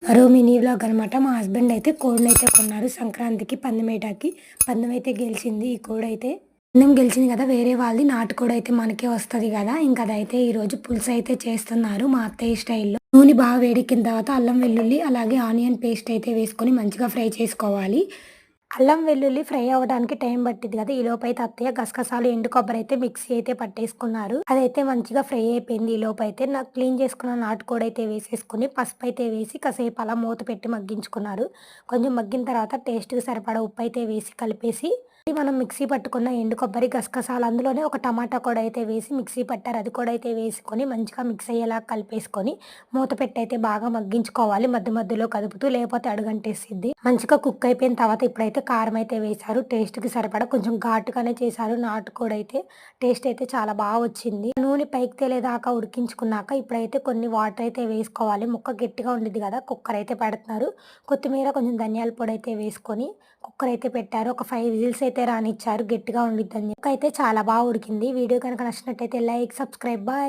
మరో mini vlog అనమాట. మా హస్బెండ్ అయితే కోడినైతే కొన్నారు సంక్రాంతికి పందెమేయటానికి. పందెం అయితే గెలిచింది ఈ కోడైతే. పందెం గెలిచింది కదా, వేరే వాళ్ళది నాటుకోడైతే మనకే వస్తది కదా. ఇంక అదైతే ఈరోజు పులుసు అయితే చేస్తున్నారు మా అత్తయ్య స్టైల్‌లో. నూనె బాగా వేడెక్కిన తర్వాత అల్లం వెల్లుల్లి అలాగే ఆనియన్ పేస్ట్ అయితే వేసుకొని మంచిగా ఫ్రై చేసుకోవాలి. అల్లం వెల్లుల్లి ఫ్రై అవ్వడానికి టైం పట్టిద్ది కదా. ఈలోపైతే అత్తయ్య గసగసాలు ఎండు కొబ్బరి అయితే మిక్సీ అయితే పట్టేసుకున్నారు. అదైతే మంచిగా ఫ్రై అయిపోయింది. ఈలోపైతే నాకు క్లీన్ చేసుకున్న నాటుకోడి అయితే వేసేసుకొని పసుపు అయితే వేసి కాసేపు అలా మూత పెట్టి మగ్గించుకున్నారు. కొంచెం మగ్గిన తర్వాత టేస్ట్‌కి సరిపడా ఉప్పు అయితే వేసి కలిపేసి మనం మిక్సీ పట్టుకున్న ఎండు కొబ్బరి గసగసాలు అందులోనే ఒక టమాటా కూడా అయితే వేసి మిక్సీ పట్టారు. అది కూడా అయితే వేసుకొని మంచిగా మిక్స్ అయ్యేలా కలిపేసుకొని మూత పెట్టి అయితే బాగా మగ్గించుకోవాలి. మధ్య మధ్యలో కదుపుతూ, లేకపోతే అడుగంటేసిద్ది. మంచిగా కుక్ అయిపోయిన తర్వాత ఇప్పుడైతే కారం అయితే వేశారు. టేస్ట్‌కి సరిపడా కొంచెం ఘాటుగానే చేశారు. నాటుకోడి అయితే టేస్ట్ అయితే చాలా బాగా వచ్చింది. నూనె పైకి తేలేదాకా ఉడికించుకున్నాక ఇప్పుడైతే కొన్ని వాటర్ అయితే వేసుకోవాలి. ముక్క గట్టిగా ఉండిద్ది కదా, కుక్కర్ అయితే పెడుతున్నారు. కొత్తిమీర కొంచెం ధనియాల పొడి అయితే వేసుకొని కుక్కర్ అయితే పెట్టారు. ఒక 5 విజిల్స్ అయితే రానిచ్చారు. గట్టిగా ఉండిద్దని. అయితే చాలా బాగా ఉడికింది. వీడియో కనుక నచ్చినట్టయితే లైక్, సబ్స్క్రైబ్. బాయ్.